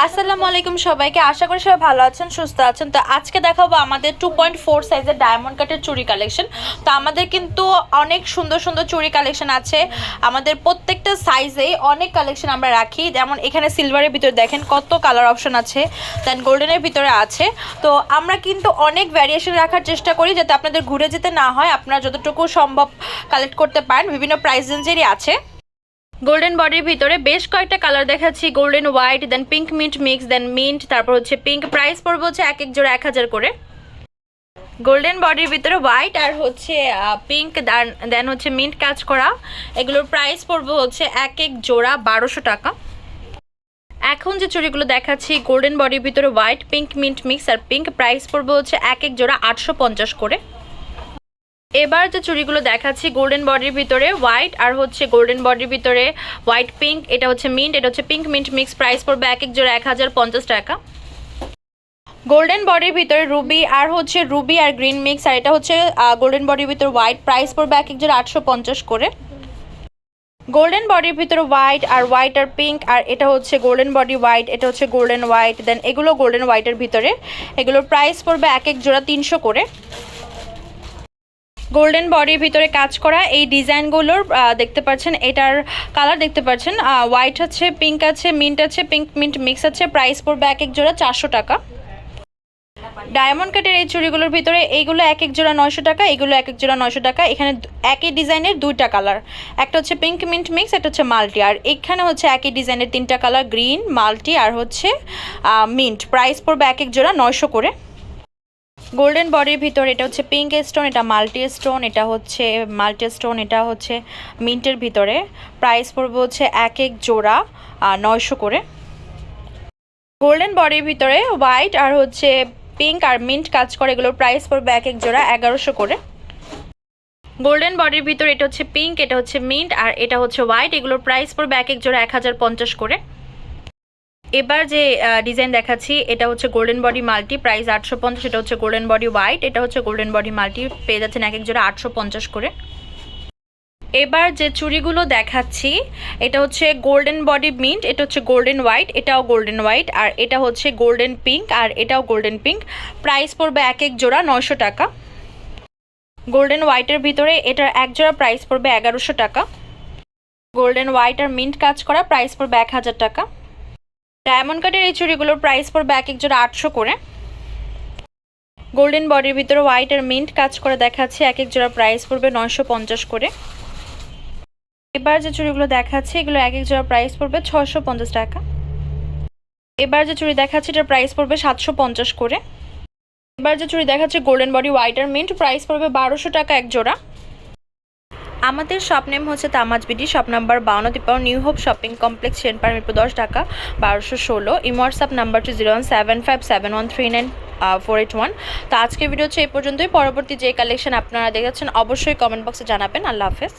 আসসালামু আলাইকুম সবাইকে, আশা করি সবাই ভালো আছেন, সুস্থ আছেন। তো আজকে দেখাবো আমাদের 2.4 সাইজের ডায়মন্ড কাটের চুড়ি কালেকশন। তো আমাদের কিন্তু অনেক সুন্দর সুন্দর চুড়ি কালেকশন আছে। আমাদের প্রত্যেকটা সাইজেই অনেক কালেকশন আমরা রাখি। যেমন এখানে সিলভারের ভিতরে দেখেন কত কালার অপশন আছে, দেন গোল্ডেনের ভিতরে আছে। তো আমরা কিন্তু অনেক ভ্যারিয়েশন রাখার চেষ্টা করি যাতে আপনাদের ঘুরে যেতে না হয়, আপনারা যতটুকু সম্ভব কালেক্ট করতে পারেন। বিভিন্ন প্রাইস রেঞ্জেরই আছে। গোল্ডেন বডির ভিতরে বেশ কয়েকটা কালার দেখাচ্ছি, গোল্ডেন হোয়াইট, দেন পিঙ্ক মিন্ট মিক্স, দেন মিন্ট, তারপর হচ্ছে পিঙ্ক। প্রাইস পড়বে হচ্ছে এক এক জোড়া 1000 করে। গোল্ডেন বডির ভিতরে হোয়াইট আর হচ্ছে পিঙ্ক, দেন হচ্ছে মিন্ট কাজ করা, এগুলোর প্রাইস পড়বে হচ্ছে এক এক জোড়া 1200 টাকা। এখন যে চুড়িগুলো দেখাচ্ছি গোল্ডেন বডির ভিতরে হোয়াইট, পিঙ্ক মিন্ট মিক্স আর পিঙ্ক, প্রাইস পড়বে হচ্ছে এক এক জোড়া 850 করে। এবার যে চুড়িগুলো দেখাচ্ছি গোল্ডেন বডির ভিতরে হোয়াইট আর হচ্ছে গোল্ডেন বডির ভিতরে হোয়াইট পিঙ্ক, এটা হচ্ছে মিন্ট, এটা হচ্ছে পিঙ্ক মিন্ট মিক্স, প্রাইস পড়বে এক এক জোড়া 1050 টাকা। গোল্ডেন বডির ভিতরে রুবি আর হচ্ছে রুবি আর গ্রিন মিক্স, আর এটা হচ্ছে গোল্ডেন বডির ভিতরে হোয়াইট, প্রাইস পড়বে এক এক জোড়া 850 করে। গোল্ডেন বডির ভিতরে হোয়াইট আর পিঙ্ক, আর এটা হচ্ছে গোল্ডেন বডি হোয়াইট, এটা হচ্ছে গোল্ডেন হোয়াইট, দেন এগুলো গোল্ডেন হোয়াইটের ভিতরে, এগুলোর প্রাইস পড়বে এক এক জোড়া 300 করে। গোল্ডেন বডির ভিতরে কাজ করা এই ডিজাইনগুলোর দেখতে পাচ্ছেন, এটার কালার দেখতে পাচ্ছেন, হোয়াইট আছে, পিঙ্ক আছে, মিন্ট আছে, পিঙ্ক মিন্ট মিক্স আছে, প্রাইস পড়বে এক এক জোড়া 400 টাকা। ডায়মন্ড কাটের এই চুড়িগুলোর ভিতরে এইগুলো এক এক জোড়া 900 টাকা, এগুলো এক এক জোড়া 900 টাকা। এখানে একই ডিজাইনের দুইটা কালার, একটা হচ্ছে পিঙ্ক মিন্ট মিক্স, একটা হচ্ছে মাল্টি, আর এখানে হচ্ছে একই ডিজাইনের তিনটা কালার, গ্রিন, মাল্টি আর হচ্ছে মিন্ট, প্রাইস পড়বে এক এক জোড়া 900 করে। গোল্ডেন বডির ভিতর এটা হচ্ছে পিঙ্ক স্টোন, এটা মাল্টি স্টোন, এটা হচ্ছে মাল্টি স্টোন, এটা হচ্ছে মিন্টের ভিতরে, প্রাইস পড়বে হচ্ছে এক এক জোড়া 900 করে। গোল্ডেন বডির ভিতরে হোয়াইট আর হচ্ছে পিঙ্ক আর মিন্ট কাজ করে, এগুলোর প্রাইস পড়বে এক এক জোড়া 1100 করে। গোল্ডেন বডির ভিতর এটা হচ্ছে পিঙ্ক, এটা হচ্ছে মিন্ট আর এটা হচ্ছে হোয়াইট, এগুলোর প্রাইস পড়বে এক এক জোড়া 1050 করে। এবার যে ডিজাইন দেখাচ্ছি এটা হচ্ছে গোল্ডেন বডি মাল্টি, প্রাইস 850, এটা হচ্ছে গোল্ডেন বডি হোয়াইট, এটা হচ্ছে গোল্ডেন বডি মাল্টি, পেয়ে যাচ্ছেন এক এক জোড়া 850 করে। এবার যে চুড়িগুলো দেখাচ্ছি এটা হচ্ছে গোল্ডেন বডি মিন্ট, এটা হচ্ছে গোল্ডেন হোয়াইট, এটাও গোল্ডেন হোয়াইট, আর এটা হচ্ছে গোল্ডেন পিঙ্ক আর এটাও গোল্ডেন পিঙ্ক, প্রাইস পড়বে এক এক জোড়া 900 টাকা। গোল্ডেন হোয়াইটের ভিতরে এটার এক জোড়া প্রাইস পড়বে 1100 টাকা। গোল্ডেন হোয়াইট আর মিন্ট কাজ করা, প্রাইস পড়বে 1000 টাকা। ডায়মন্ড কাটের এই চুড়িগুলোর প্রাইস পড়বে এক এক জোড়া 800 করে। গোল্ডেন বডির ভিতরে হোয়াইট আর মিন্ট কাজ করে দেখাচ্ছি, এক এক জোড়া প্রাইস পড়বে 950 করে। এবার যে চুড়িগুলো দেখাচ্ছি এগুলো এক এক জোড়া প্রাইস পড়বে 650 টাকা। এবার যে চুড়ি দেখাচ্ছি এটার প্রাইস পড়বে 750 করে। এবার যে চুড়ি দেখাচ্ছি গোল্ডেন বডি হোয়াইট আর মিন্ট, প্রাইস পড়বে 1200 টাকা এক জোড়া। আমাদের শপ নেম হচ্ছে Tamaz BD, shop number 52 new hope shopping complex, Senpara, Mirpur 10, Dhaka 1216। WhatsApp নাম্বারটি 01757139481। তো আজকের ভিডিও হচ্ছে এই পর্যন্তই। পরবর্তী যে কালেকশন আপনারা দেখাচ্ছেন অবশ্যই কমেন্ট বক্সে জানাবেন। আল্লাহ হাফেজ।